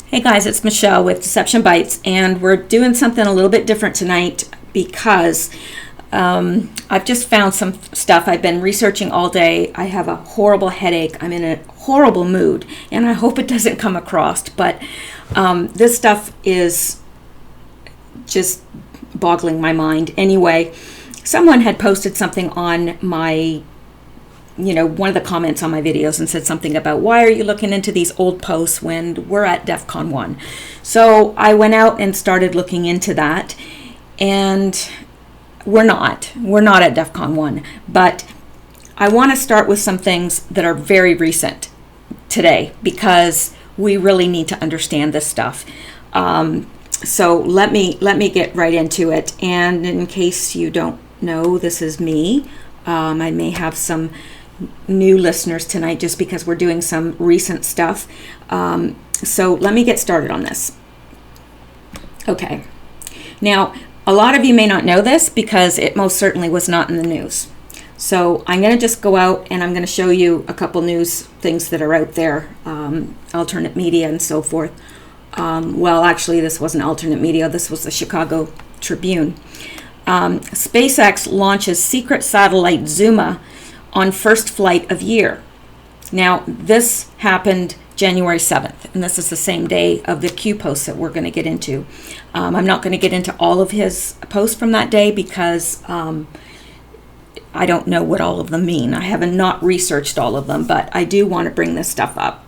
Hey guys, it's Michelle with Deception Bytes, and we're doing something a little bit different tonight because I've just found some stuff. I've been researching all day. I have a horrible headache. I'm in a horrible mood, and I hope it doesn't come across, but this stuff is just boggling my mind. Anyway, someone had posted something on my one of the comments on my videos and said something about, why are you looking into these old posts when we're at DEF CON 1? So I went out and started looking into that, and we're not at DEF CON 1, but I want to start with some things that are very recent today because we really need to understand this stuff. So let me get right into it. And in case you don't know, this is me. I may have some new listeners tonight just because we're doing some recent stuff. So let me get started on this. Okay. Now, a lot of you may not know this because it most certainly was not in the news. So I'm going to just go out and I'm going to show you a couple news things that are out there, alternate media and so forth. Well, actually, this wasn't alternate media. This was the Chicago Tribune. SpaceX launches secret satellite Zuma on first flight of year. Now, this happened January 7th, and this is the same day of the Q post that we're going to get into. I'm not going to get into all of his posts from that day because I don't know what all of them mean. I haven't not researched all of them, but I do want to bring this stuff up.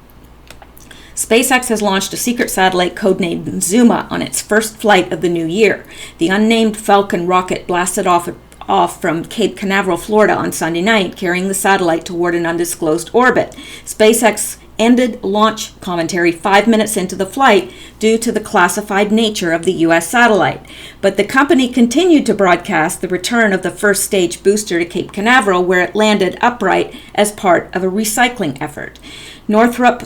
SpaceX has launched a secret satellite codenamed Zuma on its first flight of the new year. The unnamed Falcon rocket blasted off from Cape Canaveral, Florida on Sunday night, carrying the satellite toward an undisclosed orbit. SpaceX ended launch commentary 5 minutes into the flight due to the classified nature of the U.S. satellite. But the company continued to broadcast the return of the first stage booster to Cape Canaveral, where it landed upright as part of a recycling effort. Northrop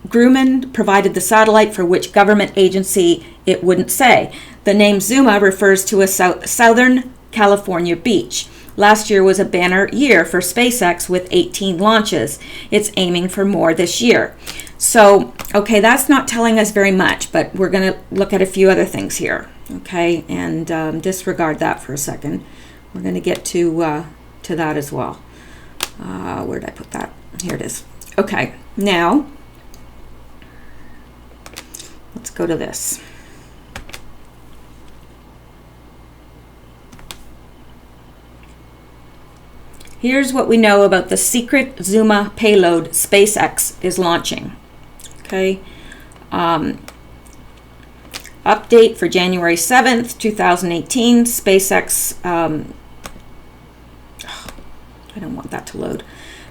Grumman provided the satellite, for which government agency it wouldn't say. The name Zuma refers to a southern California beach. Last year was a banner year for SpaceX with 18 launches. It's aiming for more this year. So, okay, that's not telling us very much, but we're going to look at a few other things here, okay, and disregard that for a second. We're going to get to that as well. Where did I put that? Here it is. Okay, now let's go to this. Here's what we know about the secret Zuma payload SpaceX is launching. Okay. Update for January 7th, 2018. SpaceX, I don't want that to load.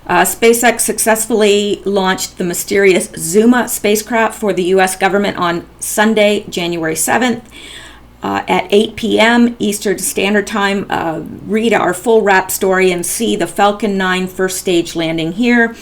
SpaceX successfully launched the mysterious Zuma spacecraft for the U.S. government on Sunday, January 7th. At 8 p.m. Eastern Standard Time. Read our full wrap story and see the Falcon 9 first stage landing here.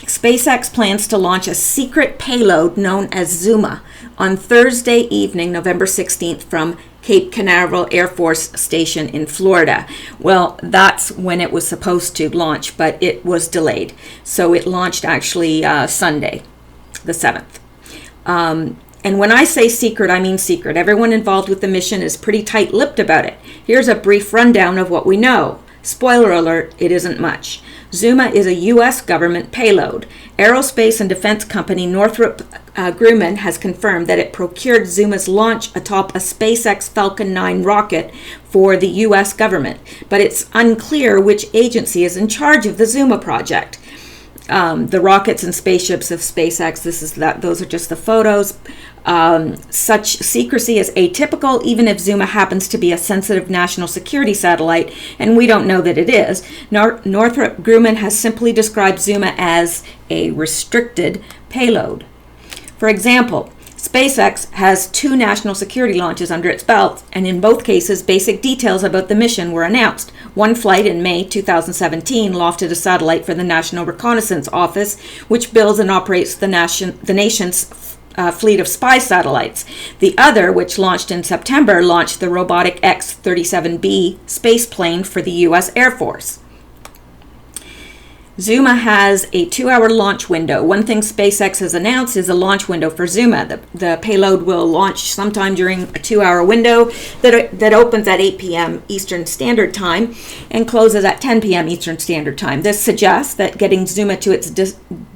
SpaceX plans to launch a secret payload known as Zuma on Thursday evening, November 16th, from Cape Canaveral Air Force Station in Florida. Well, that's when it was supposed to launch, but it was delayed. So it launched actually Sunday, the 7th. And when I say secret, I mean secret. Everyone involved with the mission is pretty tight-lipped about it. Here's a brief rundown of what we know. Spoiler alert, it isn't much. Zuma is a U.S. government payload. Aerospace and defense company Northrop Grumman has confirmed that it procured Zuma's launch atop a SpaceX Falcon 9 rocket for the U.S. government. But it's unclear which agency is in charge of the Zuma project. The rockets and spaceships of SpaceX, those are just the photos. Such secrecy is atypical, even if Zuma happens to be a sensitive national security satellite, and we don't know that it is. Northrop Grumman has simply described Zuma as a restricted payload. For example, SpaceX has 2 national security launches under its belt, and in both cases, basic details about the mission were announced. One flight in May 2017 lofted a satellite for the National Reconnaissance Office, which builds and operates the nation's fleet of spy satellites. The other, which launched in September, launched the robotic X-37B space plane for the U.S. Air Force. Zuma has a 2-hour launch window. One thing SpaceX has announced is a launch window for Zuma. The payload will launch sometime during a 2-hour window that opens at 8 p.m. Eastern Standard Time and closes at 10 p.m. Eastern Standard Time. This suggests that getting Zuma to its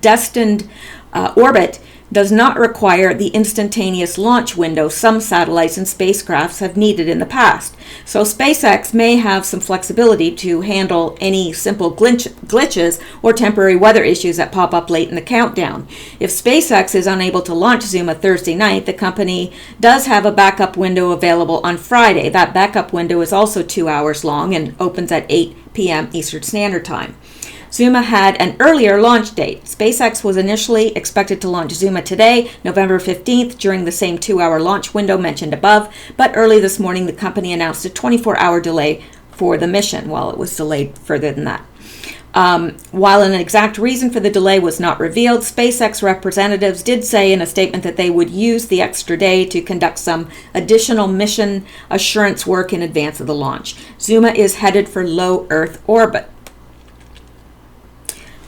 destined orbit does not require the instantaneous launch window some satellites and spacecrafts have needed in the past. So SpaceX may have some flexibility to handle any simple glitches or temporary weather issues that pop up late in the countdown. If SpaceX is unable to launch Zuma Thursday night, the company does have a backup window available on Friday. That backup window is also 2 hours long and opens at 8 p.m. Eastern Standard Time. Zuma had an earlier launch date. SpaceX was initially expected to launch Zuma today, November 15th, during the same 2-hour launch window mentioned above, but early this morning the company announced a 24-hour delay for the mission. Well, it was delayed further than that. While an exact reason for the delay was not revealed, SpaceX representatives did say in a statement that they would use the extra day to conduct some additional mission assurance work in advance of the launch. Zuma is headed for low Earth orbit.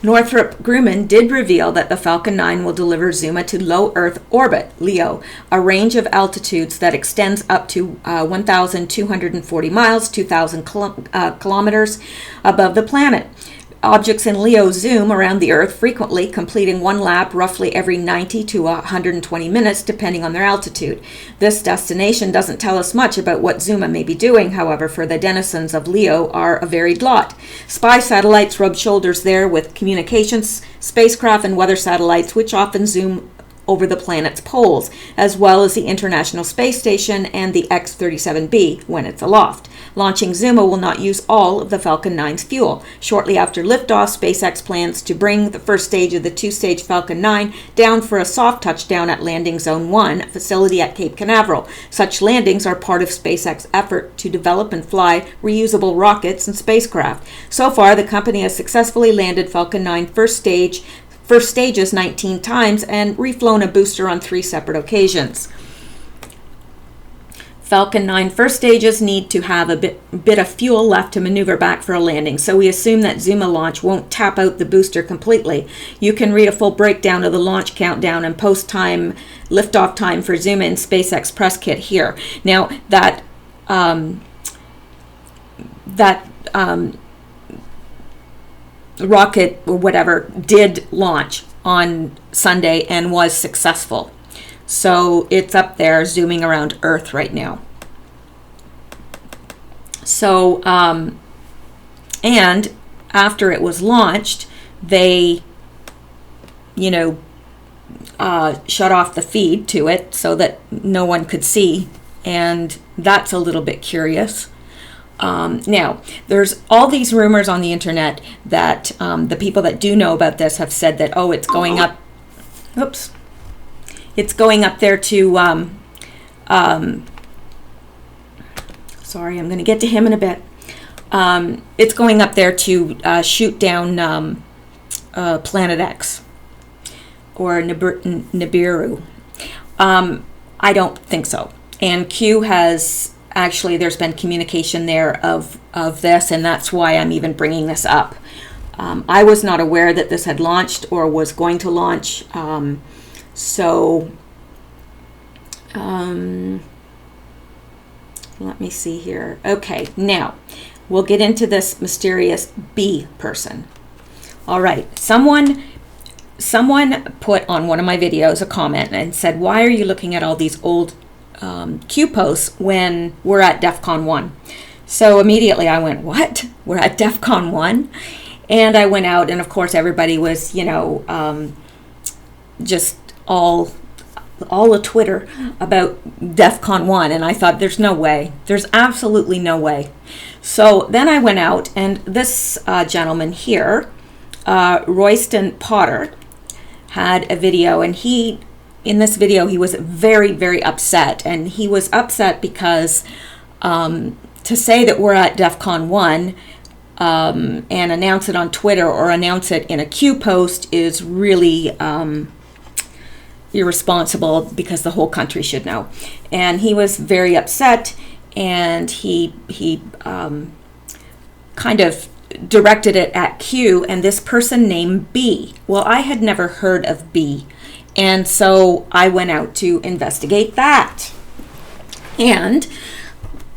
Northrop Grumman did reveal that the Falcon 9 will deliver Zuma to low Earth orbit, LEO, a range of altitudes that extends up to 1,240 miles, 2,000 kilometers above the planet. Objects in LEO zoom around the Earth frequently, completing one lap roughly every 90 to 120 minutes, depending on their altitude. This destination doesn't tell us much about what Zuma may be doing, however, for the denizens of LEO are a varied lot. Spy satellites rub shoulders there with communications, spacecraft, and weather satellites, which often zoom over the planet's poles, as well as the International Space Station and the X-37B when it's aloft. Launching Zuma will not use all of the Falcon 9's fuel. Shortly after liftoff, SpaceX plans to bring the first stage of the two-stage Falcon 9 down for a soft touchdown at Landing Zone 1, a facility at Cape Canaveral. Such landings are part of SpaceX's effort to develop and fly reusable rockets and spacecraft. So far, the company has successfully landed Falcon 9 first stages 19 times and reflown a booster on 3 separate occasions. Falcon 9 first stages need to have a bit of fuel left to maneuver back for a landing, so we assume that Zuma launch won't tap out the booster completely. You can read a full breakdown of the launch countdown and post-time, liftoff time for Zuma in SpaceX press kit here. Now, that rocket or whatever did launch on Sunday and was successful. So it's up there zooming around Earth right now. So, and after it was launched, they, shut off the feed to it so that no one could see. And that's a little bit curious. Now, there's all these rumors on the internet that the people that do know about this have said that, it's going up. Oops. It's going up there to, sorry, I'm going to get to him in a bit. It's going up there to shoot down Planet X or Nibiru. I don't think so. And Q has actually, there's been communication there of this, and that's why I'm even bringing this up. I was not aware that this had launched or was going to launch. So, let me see here. Okay, now we'll get into this mysterious B person. All right, someone put on one of my videos a comment and said, why are you looking at all these old Q posts when we're at DEF CON 1? So immediately I went, what? We're at DEF CON 1? And I went out, and of course everybody was, just all a Twitter about DEF CON 1, and I thought, there's no way. There's absolutely no way. So then I went out, and this gentleman here, Royston Potter, had a video, and in this video, he was very, very upset, and he was upset because to say that we're at DEF CON 1 and announce it on Twitter or announce it in a Q post is really irresponsible, because the whole country should know. And he was very upset, and he kind of directed it at Q and this person named B. Well, I had never heard of B, and so I went out to investigate that. And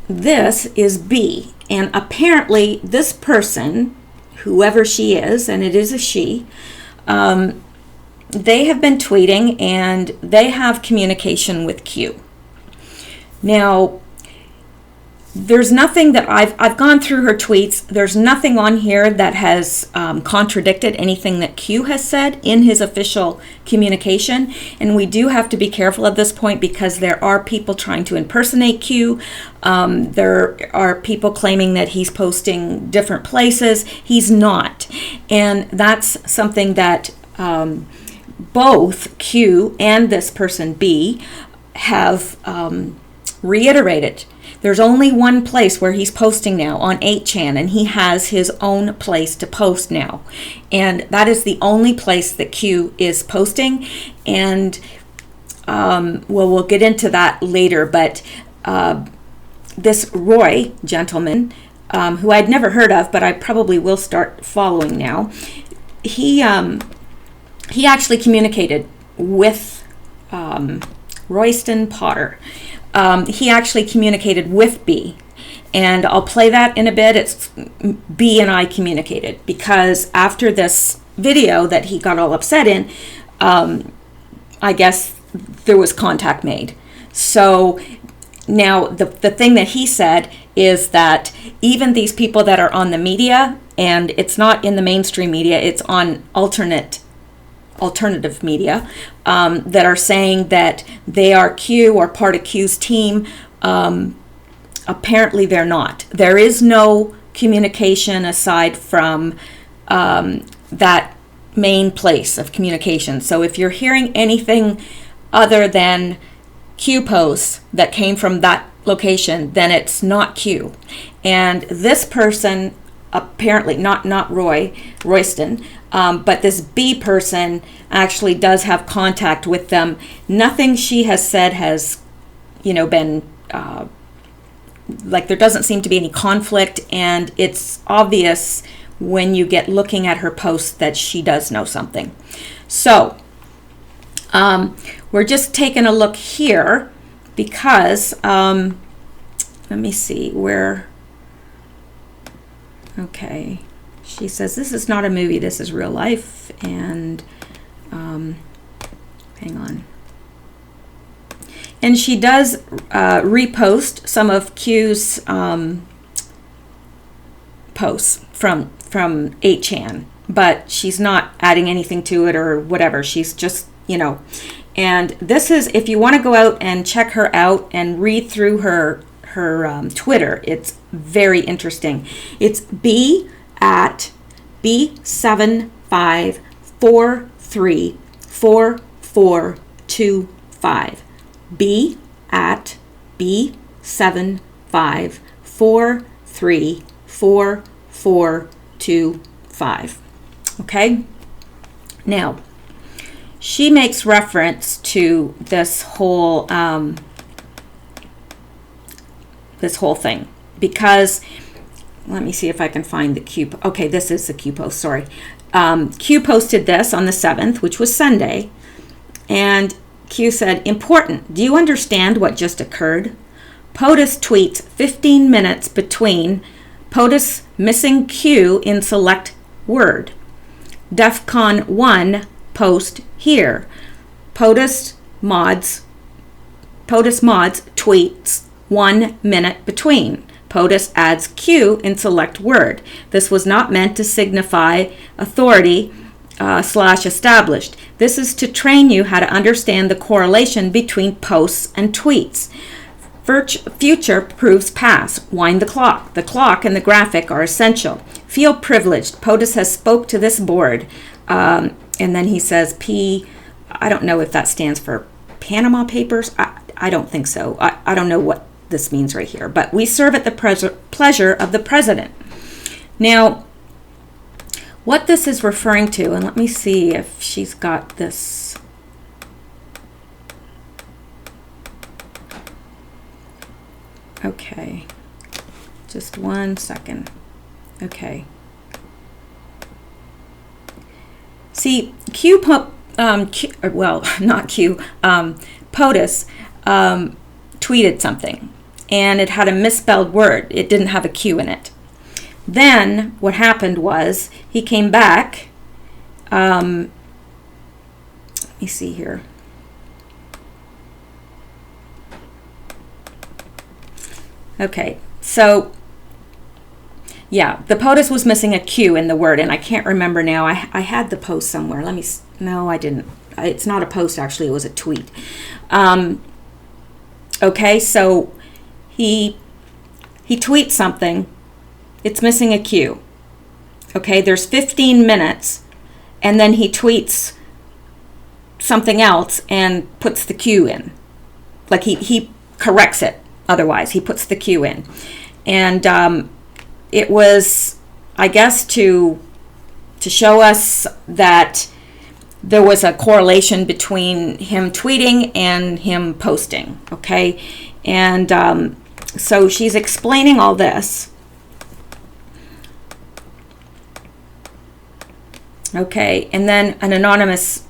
this is B, and apparently this person, whoever she is, and it is a she, they have been tweeting and they have communication with Q. Now, there's nothing that I've gone through her tweets. There's nothing on here that has contradicted anything that Q has said in his official communication. And we do have to be careful at this point because there are people trying to impersonate Q. There are people claiming that he's posting different places. He's not. And that's something that both Q and this person B have reiterated. There's only one place where he's posting now, on 8chan, and he has his own place to post now. And that is the only place that Q is posting. And we'll get into that later, but this Roy gentleman, who I'd never heard of, but I probably will start following now, he actually communicated with Royston Potter. He actually communicated with B, and I'll play that in a bit. It's B and I communicated because after this video that he got all upset in, I guess there was contact made. So now the thing that he said is that even these people that are on the media, and it's not in the mainstream media, it's on alternative media, that are saying that they are Q or part of Q's team. Apparently they're not. There is no communication aside from that main place of communication. So if you're hearing anything other than Q posts that came from that location, then it's not Q. And this person, apparently not Royston, but this B person actually does have contact with them. Nothing she has said has, been like, there doesn't seem to be any conflict, and it's obvious when you get looking at her posts that she does know something. So we're just taking a look here because let me see where. Okay, she says this is not a movie, this is real life, and hang on. And she does repost some of Q's posts from 8chan, but she's not adding anything to it or whatever. She's just, and this is, if you want to go out and check her out and read through her Twitter, it's very interesting. It's B at B75434425. B at B75434425. Okay? Now, she makes reference to this whole thing because, let me see if I can find the Q. Okay, this is the Q post, sorry. Q posted this on the 7th, which was Sunday, and Q said, important, do you understand what just occurred? POTUS tweets 15 minutes between POTUS missing Q in select word. DEFCON 1 post here. POTUS mods tweets 1 minute between. POTUS adds Q in select word. This was not meant to signify authority / established. This is to train you how to understand the correlation between posts and tweets. Future proves past. Wind the clock. The clock and the graphic are essential. Feel privileged. POTUS has spoke to this board. And then he says I don't know if that stands for Panama Papers. I don't think so. I don't know what this means right here. But we serve at the pleasure of the president. Now, what this is referring to, and let me see if she's got this. Okay, just 1 second. Okay, See, not Q, POTUS tweeted something, and it had a misspelled word. It didn't have a Q in it. Then what happened was he came back. Let me see here. Okay, so yeah, the POTUS was missing a Q in the word, and I can't remember now. I had the post somewhere. No, I didn't. It's not a post, actually. It was a tweet. Okay, so he tweets something. It's missing a Q. Okay, there's 15 minutes, and then he tweets something else and puts the Q in. Like he corrects it. Otherwise, he puts the Q in. And it was, I guess, to show us that there was a correlation between him tweeting and him posting, okay? And so she's explaining all this. Okay, and then an anonymous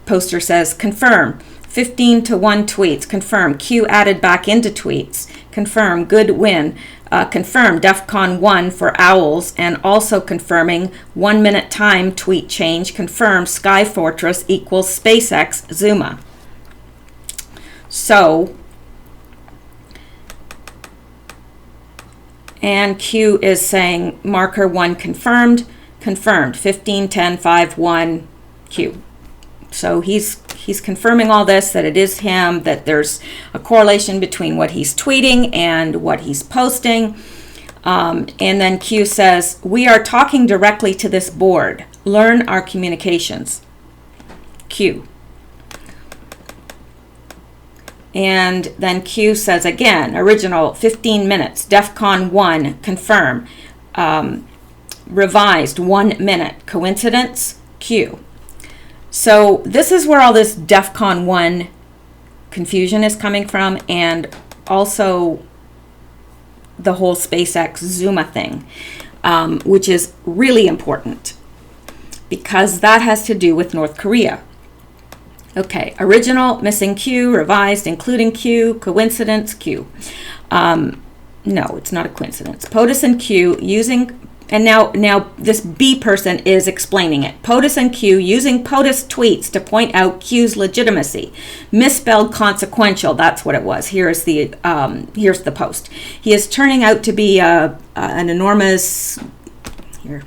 poster says, confirm, 15 to 1 tweets, confirm, Q added back into tweets, confirm, good win, confirm, DEFCON 1 for owls, and also confirming 1 minute time tweet change, confirm, Sky Fortress equals SpaceX Zuma. So, and Q is saying marker 1 confirmed, 15, 10, 5, 1, Q. So he's confirming all this, that it is him, that there's a correlation between what he's tweeting and what he's posting. And then Q says, we are talking directly to this board. Learn our communications. Q. And then Q says again, original 15 minutes, DEFCON 1, confirm. Revised 1 minute. Coincidence? Q. So this is where all this DEFCON 1 confusion is coming from, and also the whole SpaceX Zuma thing, which is really important because that has to do with North Korea. Okay, original, missing Q, revised, including Q, coincidence, Q. No, it's not a coincidence. POTUS and Q using... And now this B person is explaining it. POTUS and Q using POTUS tweets to point out Q's legitimacy. Misspelled consequential, that's what it was. Here's the post. He is turning out to be an enormous... Here.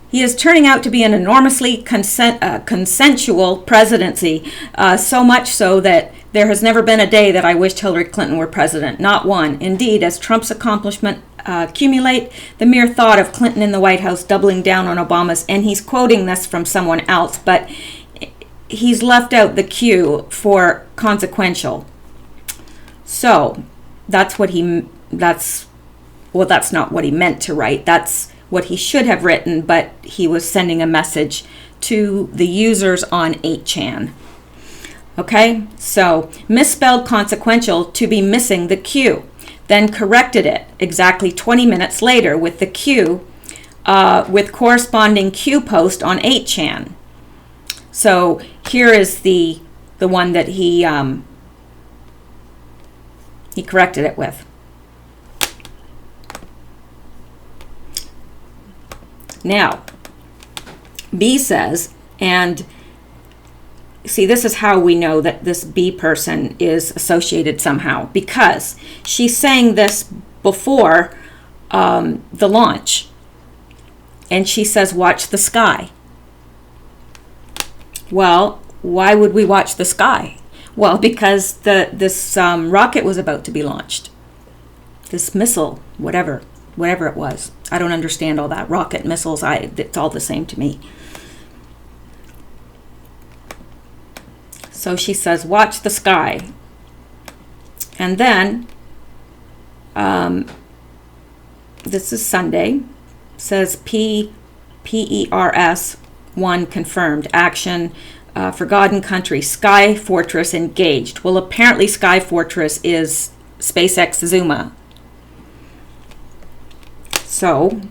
He is turning out to be an enormously consensual presidency, so much so that there has never been a day that I wished Hillary Clinton were president. Not one. Indeed, as Trump's accomplishment accumulate, the mere thought of Clinton in the White House doubling down on Obama's, and he's quoting this from someone else, but he's left out the Q for consequential. So that's not what he meant to write. That's what he should have written, but he was sending a message to the users on 8chan. Okay, so misspelled consequential to be missing the Q. Then corrected it exactly 20 minutes later with the Q, with corresponding Q post on 8chan. So here is the one that he corrected it with. Now, B says, and see, this is how we know that this B person is associated somehow, because she's saying this before the launch, and she says, watch the sky. Well, why would we watch the sky? Well, because this rocket was about to be launched. This missile, whatever it was. I don't understand all that. Rocket, missiles, it's all the same to me. So she says, watch the sky. And then, this is Sunday, says PERS 1 confirmed. Action, Forgotten Country, Sky Fortress engaged. Well, apparently Sky Fortress is SpaceX Zuma. So,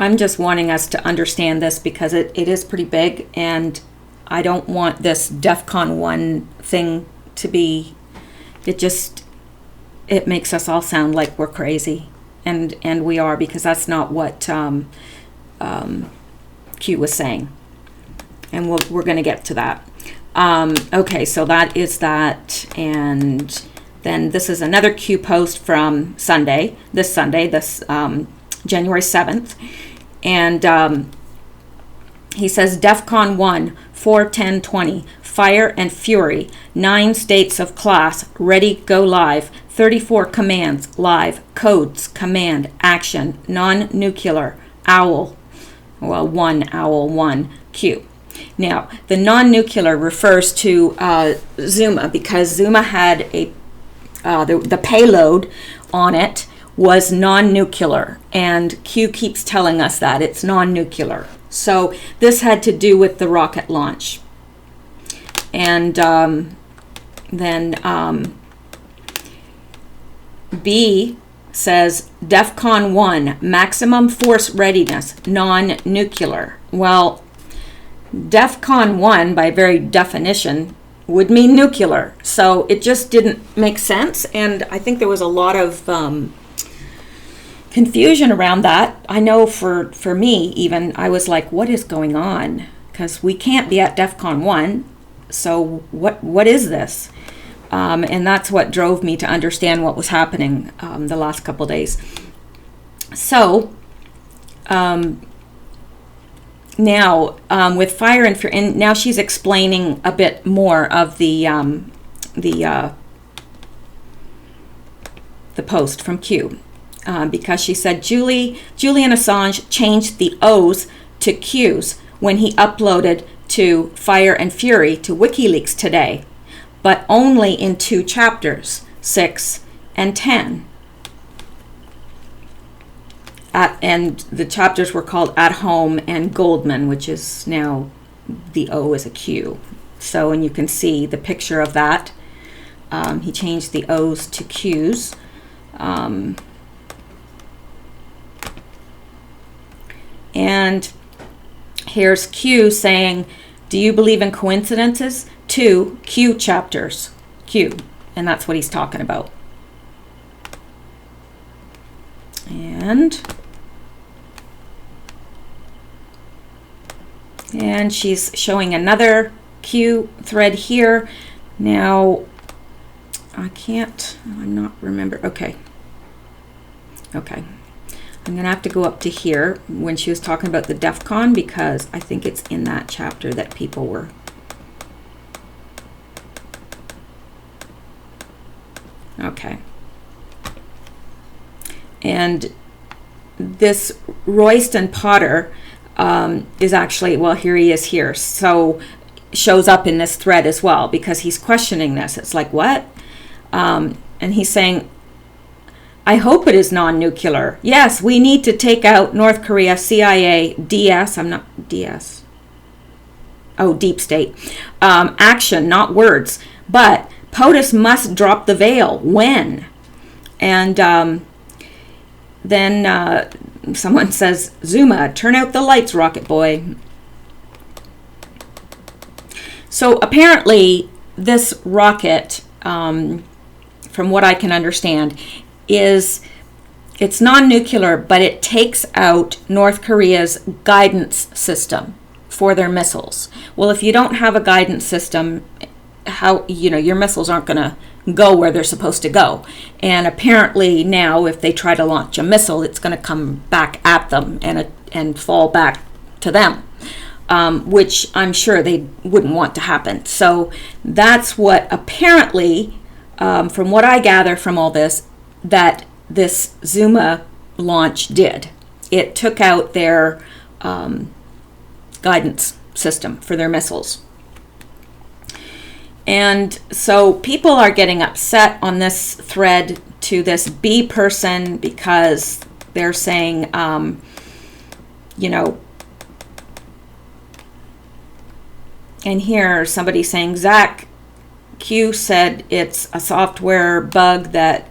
I'm just wanting us to understand this because it is pretty big, and I don't want this DEFCON 1 thing to be, it makes us all sound like we're crazy, and we are, because that's not what Q was saying, and we're going to get to that. Okay, so that is that, and then this is another Q post from Sunday, this January 7th, and he says, DEFCON 1, 4/10/20, Fire and Fury, 9 states of class, ready, go live, 34 commands, live, codes, command, action, non-nuclear, OWL, well, 1, OWL 1, Q. Now, the non-nuclear refers to Zuma, because Zuma had the payload on it was non-nuclear, and Q keeps telling us that it's non-nuclear. So this had to do with the rocket launch. And then B says DEFCON 1, maximum force readiness, non-nuclear. Well, DEFCON 1, by very definition, would mean nuclear. So it just didn't make sense, and I think there was a lot of confusion around that. I know for me even, I was like, what is going on? Because we can't be at DEFCON 1, so what is this? And that's what drove me to understand what was happening the last couple days. So now with Fire and Fury, and now she's explaining a bit more of the post from Q. Because she said Julian Assange changed the O's to Q's when he uploaded to Fire and Fury to WikiLeaks today, but only in 2 chapters, 6 and 10. And the chapters were called At Home and Goldman, which is now the O is a Q. So, and you can see the picture of that. He changed the O's to Q's. And here's Q saying, do you believe in coincidences? 2 Q chapters, Q. And that's what he's talking about. And she's showing another Q thread here. Now, I'm not remember. Okay. I'm going to have to go up to here when she was talking about the DEFCON, because I think it's in that chapter that people were. Okay. And this Royston Potter is actually, well, here he is here. So shows up in this thread as well, because he's questioning this. It's like, what? And he's saying, I hope it is non-nuclear. Yes, we need to take out North Korea, CIA, DS, deep state. Action, not words. But POTUS must drop the veil. When? And then someone says, Zuma, turn out the lights, rocket boy. So apparently this rocket, from what I can understand, it's non-nuclear, but it takes out North Korea's guidance system for their missiles. Well, if you don't have a guidance system, how, your missiles aren't going to go where they're supposed to go. And apparently now, if they try to launch a missile, it's going to come back at them and fall back to them, which I'm sure they wouldn't want to happen. So that's what apparently, from what I gather from all this, that this Zuma launch did. It took out their guidance system for their missiles. And so people are getting upset on this thread to this B person, because they're saying, and here somebody saying, Zach, Q said it's a software bug that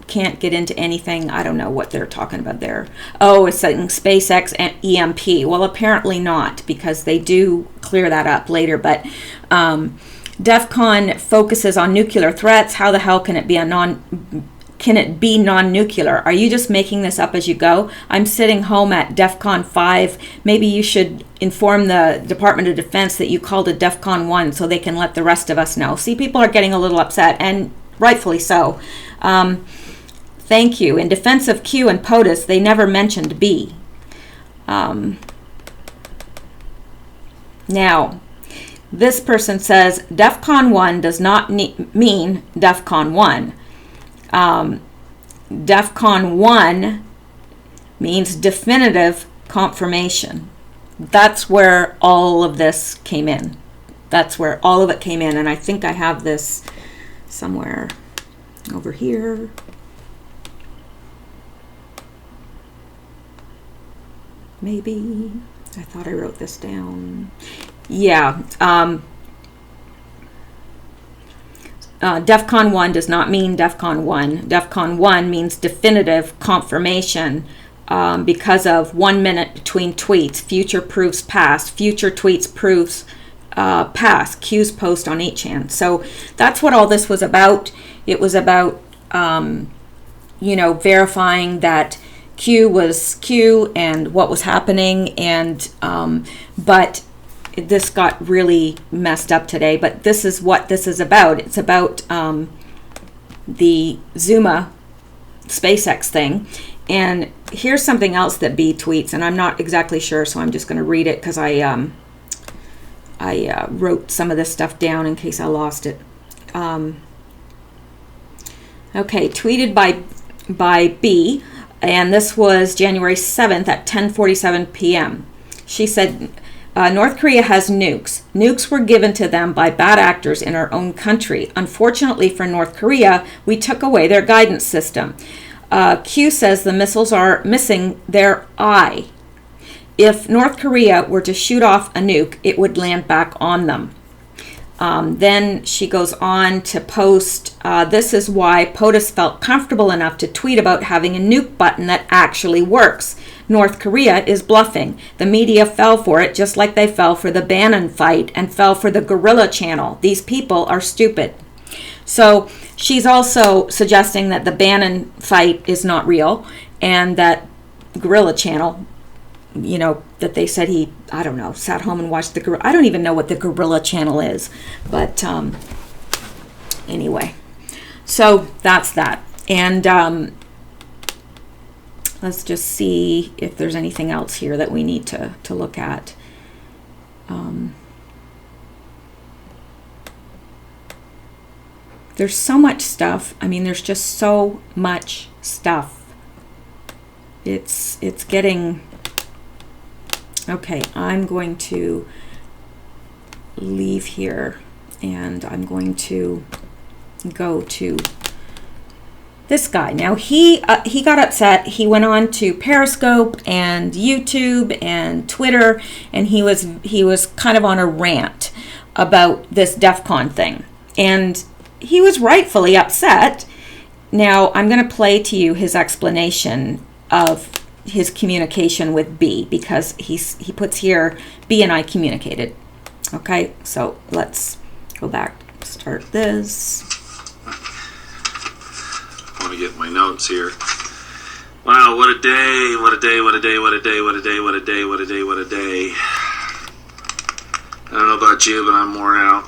can't get into anything. I don't know what they're talking about there. Oh, it's saying SpaceX and EMP. Well, apparently not, because they do clear that up later. But DEFCON focuses on nuclear threats. How the hell can it be non-nuclear? Are you just making this up as you go? I'm sitting home at DEFCON 5. Maybe you should inform the Department of Defense that you called it DEFCON 1 so they can let the rest of us know. See, people are getting a little upset, and rightfully so. Thank you. In defense of Q and POTUS, they never mentioned B. Now, this person says DEFCON 1 does not mean DEFCON 1. DEFCON 1 means definitive confirmation. That's where all of this came in. That's where all of it came in. And I think I have this somewhere over here. Maybe. I thought I wrote this down. Yeah. DEFCON 1 does not mean DEFCON 1. DEFCON 1 means definitive confirmation because of 1 minute between tweets. Future proves past. Future tweets proves past. Q's post on each hand. So that's what all this was about. It was about, verifying that Q was Q and what was happening. And but this got really messed up today, but this is what this is about. It's about the Zuma SpaceX thing. And here's something else that B tweets, and I'm not exactly sure, so I'm just going to read it because I wrote some of this stuff down in case I lost it. Okay, tweeted by B, and this was January 7th at 10:47 p.m. She said, North Korea has nukes. Nukes were given to them by bad actors in our own country. Unfortunately for North Korea, we took away their guidance system. Q says the missiles are missing their eye. If North Korea were to shoot off a nuke, it would land back on them. Then she goes on to post, this is why POTUS felt comfortable enough to tweet about having a nuke button that actually works. North Korea is bluffing. The media fell for it just like they fell for the Bannon fight and fell for the Gorilla Channel. These people are stupid. So she's also suggesting that the Bannon fight is not real and that Gorilla Channel, that they said he, I don't know, sat home and watched the Gorilla. I don't even know what the Gorilla Channel is. But anyway, so that's that. And let's just see if there's anything else here that we need to look at. There's so much stuff. I mean, there's just so much stuff. It's getting... Okay, I'm going to leave here and I'm going to go to this guy. Now he got upset. He went on to Periscope and YouTube and Twitter, and he was kind of on a rant about this DEFCON thing, and he was rightfully upset. Now I'm going to play to you his explanation of his communication with B, because he puts here B and I communicated. Okay, so let's go back, start this. I want to get my notes here. Wow, what a day, what a day, what a day, what a day, what a day, what a day, what a day, what a day. I don't know about you, but I'm worn out.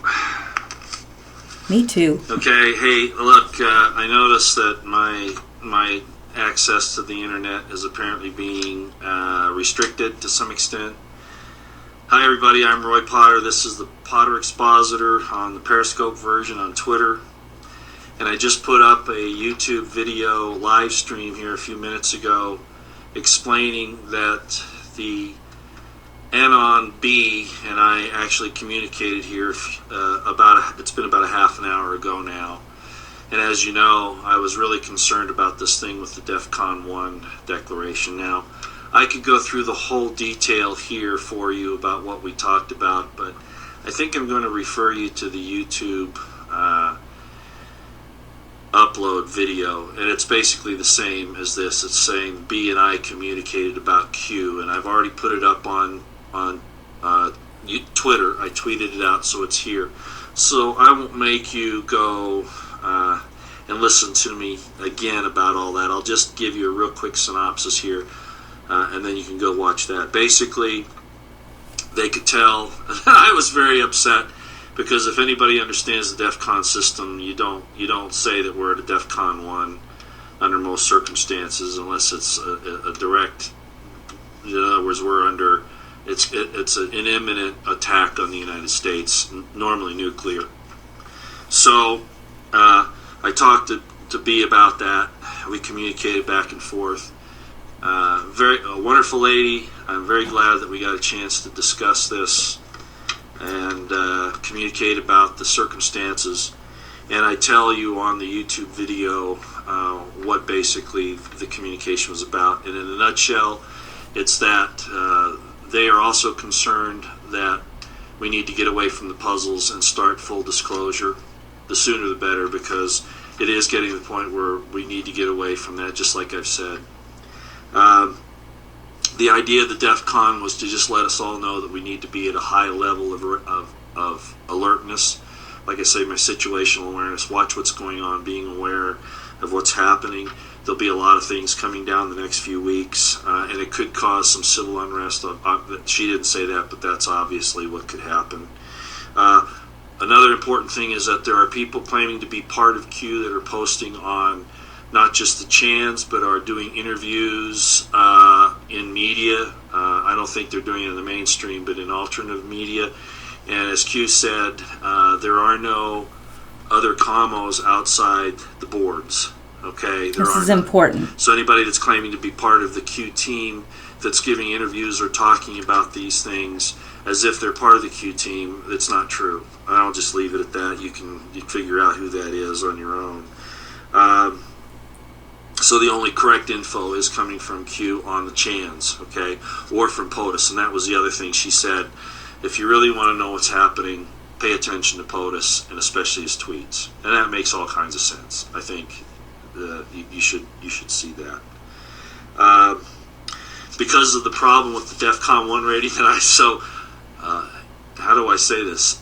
Me too. Okay, hey, look, I noticed that my access to the internet is apparently being restricted to some extent. Hi everybody, I'm Roy Potter. This is the Potter Expositor on the Periscope version on Twitter. And I just put up a YouTube video live stream here a few minutes ago explaining that the Anon B and I actually communicated here it's been about a half an hour ago now. And as you know, I was really concerned about this thing with the DEFCON 1 declaration. Now, I could go through the whole detail here for you about what we talked about, but I think I'm going to refer you to the YouTube upload video, and it's basically the same as this. It's saying B and I communicated about Q, and I've already put it up on Twitter. I tweeted it out, so it's here. So I won't make you go and listen to me again about all that. I'll just give you a real quick synopsis here, and then you can go watch that. Basically, they could tell I was very upset, because if anybody understands the DEF CON system, you don't say that we're at a DEF CON 1 under most circumstances, unless it's a direct, in other words, we're under, it's an imminent attack on the United States, normally nuclear. So I talked to B about that. We communicated back and forth. A wonderful lady. I'm very glad that we got a chance to discuss this and communicate about the circumstances. And I tell you on the YouTube video what basically the communication was about. And in a nutshell, it's that they are also concerned that we need to get away from the puzzles and start full disclosure. The sooner the better, because it is getting to the point where we need to get away from that, just like I've said. The idea of the DEF CON was to just let us all know that we need to be at a high level of alertness. Like I say, my situational awareness, watch what's going on, being aware of what's happening. There'll be a lot of things coming down the next few weeks, and it could cause some civil unrest. She didn't say that, but that's obviously what could happen. Another important thing is that there are people claiming to be part of Q that are posting on not just the chans, but are doing interviews in media. I don't think they're doing it in the mainstream, but in alternative media. And as Q said, there are no other commos outside the boards. Okay, this is important. So anybody that's claiming to be part of the Q team that's giving interviews or talking about these things as if they're part of the Q team, it's not true. I'll just leave it at that. You can figure out who that is on your own. So the only correct info is coming from Q on the chans, okay, or from POTUS. And that was the other thing she said. If you really want to know what's happening, pay attention to POTUS, and especially his tweets. And that makes all kinds of sense. I think you should see that. Because of the problem with the DEF CON 1 rating, and how do I say this?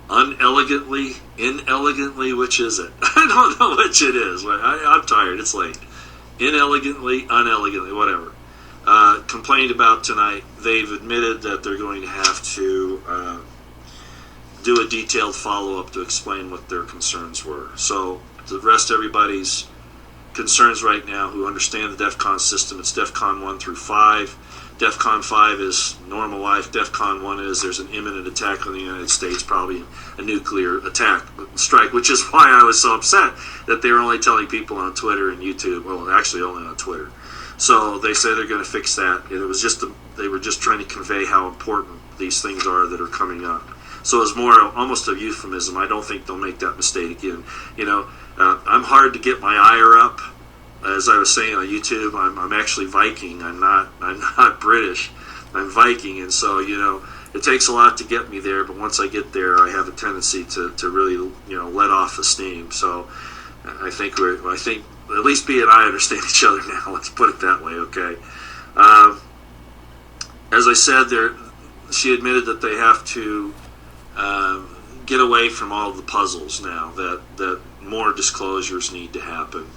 Inelegantly, which is it? I don't know which it is. I'm tired, it's late. Inelegantly, unelegantly, whatever. Complained about tonight. They've admitted that they're going to have to do a detailed follow-up to explain what their concerns were. So, to rest everybody's concerns right now who understand the DEF CON system, it's DEF CON 1 through 5. DEF CON 5 is normal life. DEF CON 1 is there's an imminent attack on the United States, probably a nuclear attack strike, which is why I was so upset that they were only telling people on Twitter and YouTube. Well, actually only on Twitter. So they say they're going to fix that. And it was just they were just trying to convey how important these things are that are coming up. So it's more almost a euphemism. I don't think they'll make that mistake again. I'm hard to get my ire up. As I was saying on YouTube, I'm actually Viking. I'm not British. I'm Viking, and so it takes a lot to get me there. But once I get there, I have a tendency to really let off the steam. So I think at least B and I understand each other now. Let's put it that way, okay? As I said, she admitted that they have to get away from all of the puzzles now. That more disclosures need to happen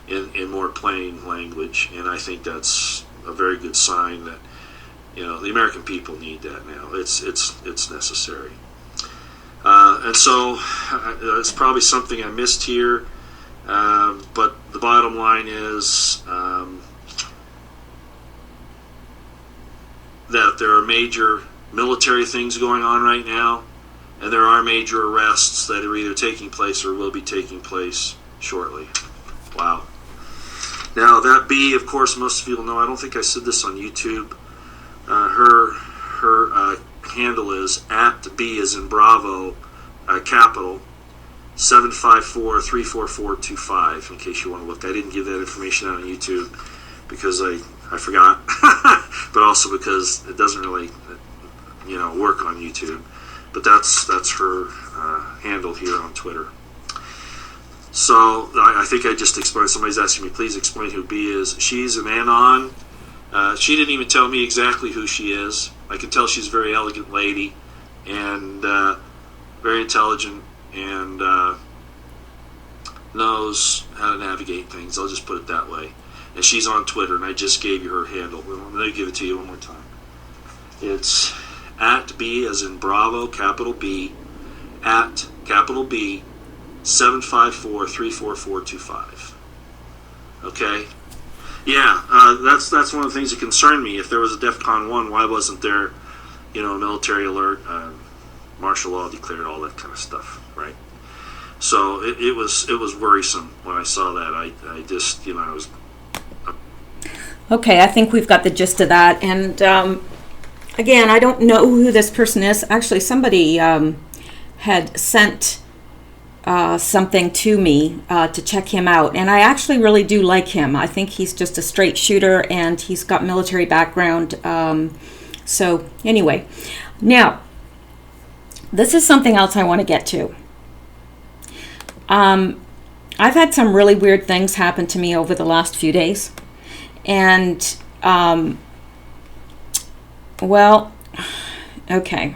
in more plain language, and I think that's a very good sign that the American people need that now. It's necessary, and so it's probably something I missed here, but the bottom line is that there are major military things going on right now, and there are major arrests that are either taking place or will be taking place shortly. Wow. Now, that B, of course, most of you will know, I don't think I said this on YouTube. Her handle is @B as in Bravo, capital, 754-34425, in case you want to look. I didn't give that information out on YouTube because I forgot, but also because it doesn't really, work on YouTube. But that's her handle here on Twitter. So I think I just explained. Somebody's asking me, please explain who B is. She's an anon. She didn't even tell me exactly who she is. I can tell she's a very elegant lady and very intelligent and knows how to navigate things. I'll just put it that way. And she's on Twitter, and I just gave you her handle. Let me give it to you one more time. It's at B as in Bravo, capital B, at capital B, 754-34425. Okay? Yeah, that's one of the things that concerned me. If there was a DEFCON 1, why wasn't there, a military alert, martial law declared, all that kind of stuff, right? So it was worrisome when I saw that. I just, I was... Okay, I think we've got the gist of that. And again, I don't know who this person is. Actually, somebody had sent something to me to check him out. And I actually really do like him. I think he's just a straight shooter and he's got military background. So anyway, now, this is something else I want to get to. I've had some really weird things happen to me over the last few days. And, well, okay.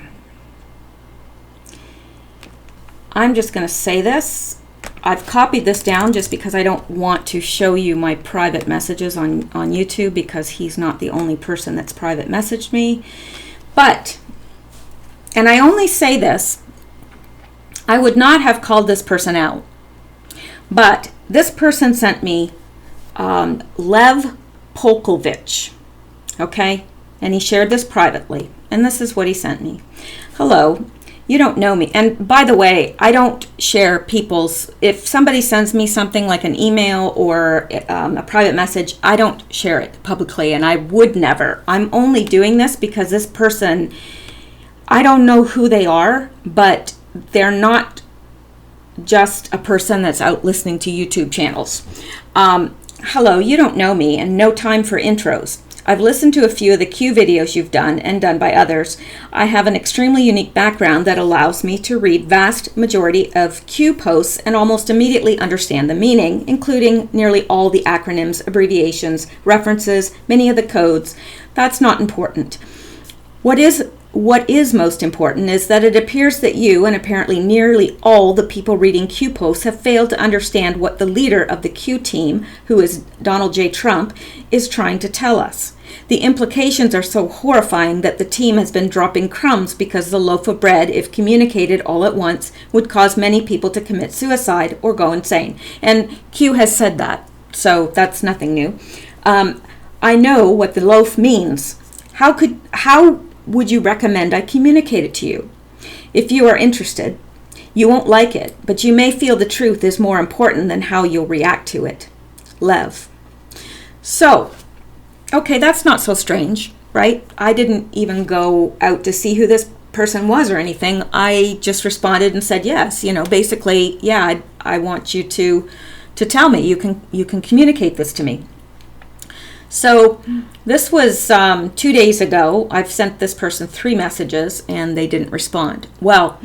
I'm just going to say this. I've copied this down just because I don't want to show you my private messages on YouTube, because he's not the only person that's private messaged me. But, and I only say this, I would not have called this person out. But this person sent me Lev Polkovich, okay? And he shared this privately. And this is what he sent me. Hello, you don't know me. And by the way, I don't share people's, if somebody sends me something like an email or a private message, I don't share it publicly, and I would never. I'm only doing this because this person, I don't know who they are, but they're not just a person that's out listening to YouTube channels. Hello, you don't know me, and no time for intros. I've listened to a few of the Q videos you've done and done by others. I have an extremely unique background that allows me to read vast majority of Q posts and almost immediately understand the meaning, including nearly all the acronyms, abbreviations, references, many of the codes. That's not important. What is most important is that it appears that you, and apparently nearly all the people reading Q posts, have failed to understand what the leader of the Q team, who is Donald J. Trump, is trying to tell us. The implications are so horrifying that the team has been dropping crumbs because the loaf of bread, if communicated all at once, would cause many people to commit suicide or go insane. And Q has said that, so that's nothing new. I know what the loaf means. How would you recommend I communicate it to you? If you are interested, you won't like it, but you may feel the truth is more important than how you'll react to it. Lev. So, okay, that's not so strange, right? I didn't even go out to see who this person was or anything. I just responded and said, yes, basically, yeah, I want you to tell me. You can communicate this to me. So this was 2 days ago. I've sent this person 3 messages and they didn't respond. Well,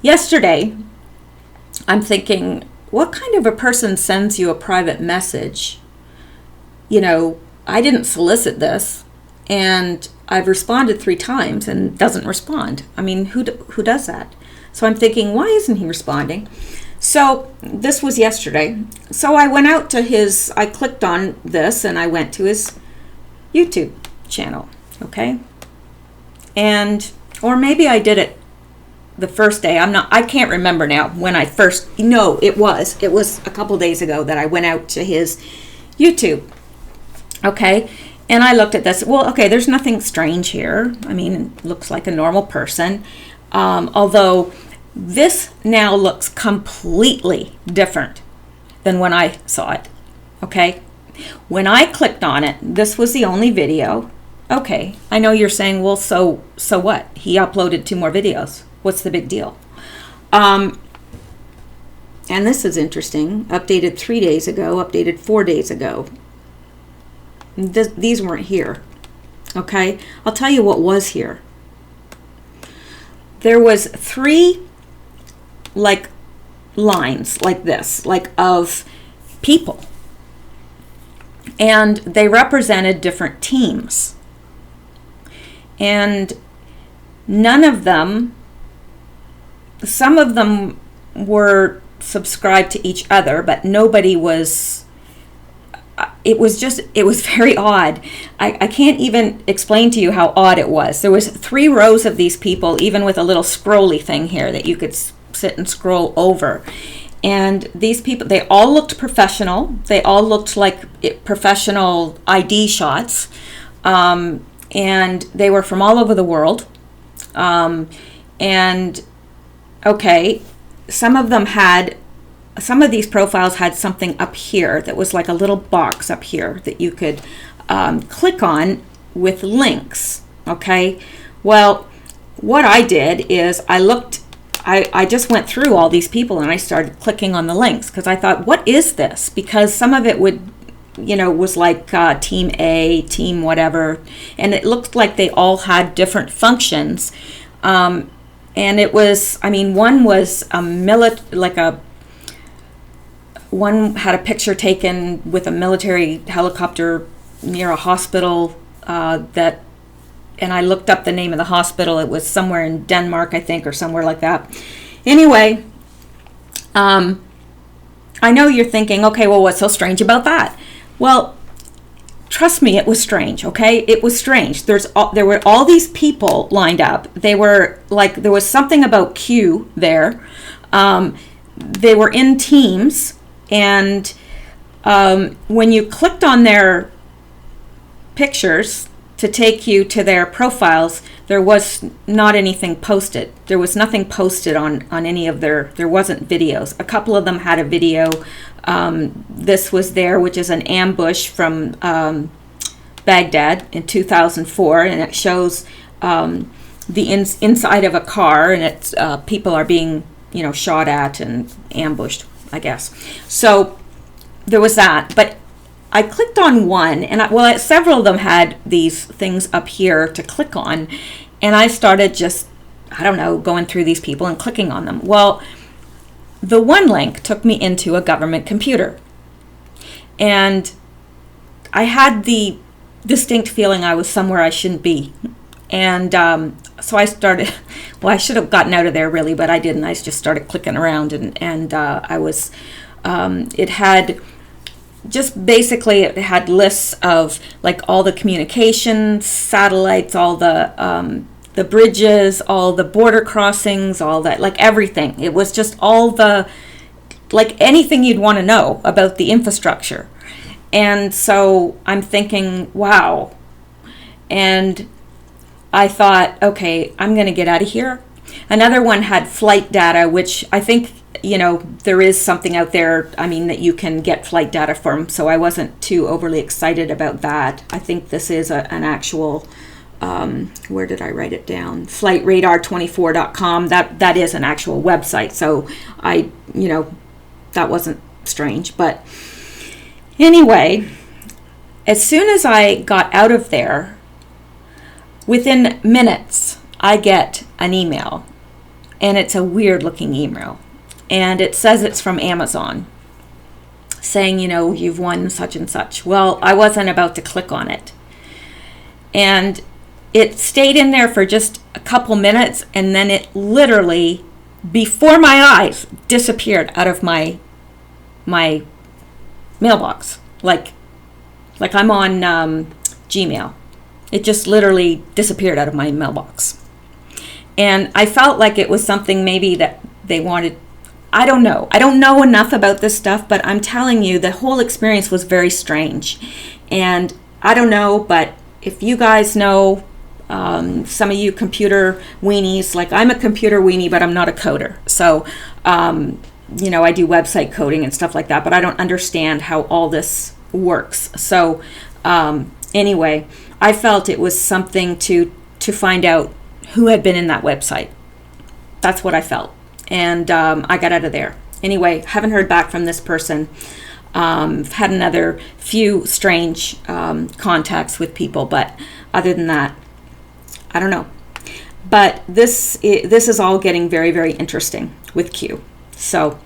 yesterday, I'm thinking, what kind of a person sends you a private message? I didn't solicit this, and I've responded 3 times and doesn't respond. I mean, who does that? So I'm thinking, why isn't he responding? So this was yesterday. So I went out to I clicked on this and I went to his YouTube channel, okay? Or maybe I did it the first day. I can't remember now when I first, no, it was a couple days ago that I went out to his YouTube, okay? And I looked at this. Well, okay, there's nothing strange here. I mean, it looks like a normal person, although this now looks completely different than when I saw it, okay? When I clicked on it, this was the only video. Okay, I know you're saying, well, so what? He uploaded 2 more videos. What's the big deal? And this is interesting. Updated 3 days ago, updated 4 days ago. These weren't here, okay? I'll tell you what was here. There was 3, lines like this, like of people. And they represented different teams. And none of them, some of them were subscribed to each other, but nobody was, it was very odd. I can't even explain to you how odd it was. There was 3 rows of these people, even with a little scrolly thing here that you could sit and scroll over. And these people, they all looked professional. They all looked like professional ID shots. And they were from all over the world. And okay, some of these profiles had something up here that was like a little box up here that you could click on with links. Okay, well, what I did is I just went through all these people and I started clicking on the links because I thought, what is this? Because some of it was like team A, team whatever, and it looked like they all had different functions. And it was, one was one had a picture taken with a military helicopter near a hospital and I looked up the name of the hospital. It was somewhere in Denmark, I think, or somewhere like that. Anyway, I know you're thinking, okay, well, what's so strange about that? Well, trust me, it was strange, okay? It was strange. There were all these people lined up. They were like, there was something about Q there. They were in teams, and when you clicked on their pictures to take you to their profiles, there was not anything posted. There was nothing posted on any of there wasn't videos. A couple of them had a video. This was there, which is an ambush from Baghdad in 2004, and it shows the inside of a car, and it's people are being shot at and ambushed, I guess. So there was that, but I clicked on one, and several of them had these things up here to click on, and I started just, going through these people and clicking on them. Well, the one link took me into a government computer, and I had the distinct feeling I was somewhere I shouldn't be. And so I started, I should have gotten out of there really, but I didn't. I just started clicking around, and I was, it had, just basically it had lists of like all the communications satellites, all the bridges, all the border crossings, all that, like everything. It was just all the, like anything you'd want to know about the infrastructure. And so I'm thinking, wow. And I thought, okay, I'm going to get out of here. Another one had flight data, which I think, there is something out there, that you can get flight data from. So I wasn't too overly excited about that. I think this is an actual, where did I write it down? Flightradar24.com. That is an actual website. So that wasn't strange. But anyway, as soon as I got out of there, within minutes, I get an email, and it's a weird looking email, and it says it's from Amazon saying, you've won such and such. Well, I wasn't about to click on it, and it stayed in there for just a couple minutes, and then it literally, before my eyes, disappeared out of my mailbox, like I'm on Gmail. It just literally disappeared out of my mailbox. And I felt like it was something maybe that they wanted. I don't know. I don't know enough about this stuff, but I'm telling you, the whole experience was very strange. And I don't know, but if you guys know, some of you computer weenies, like I'm a computer weenie, but I'm not a coder. So, I do website coding and stuff like that, but I don't understand how all this works. So, anyway, I felt it was something to find out who had been in that website. That's what I felt. And I got out of there. Anyway, haven't heard back from this person. Had another few strange contacts with people, but other than that, I don't know. But this is all getting very, very interesting with Q. So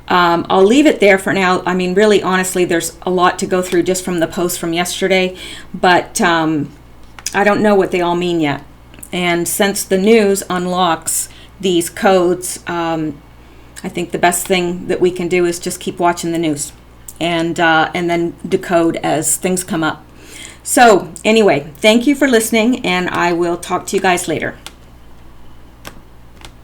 I'll leave it there for now. I mean, really, honestly, there's a lot to go through just from the post from yesterday, but I don't know what they all mean yet. And since the news unlocks these codes, I think the best thing that we can do is just keep watching the news and then decode as things come up. So anyway, thank you for listening, and I will talk to you guys later.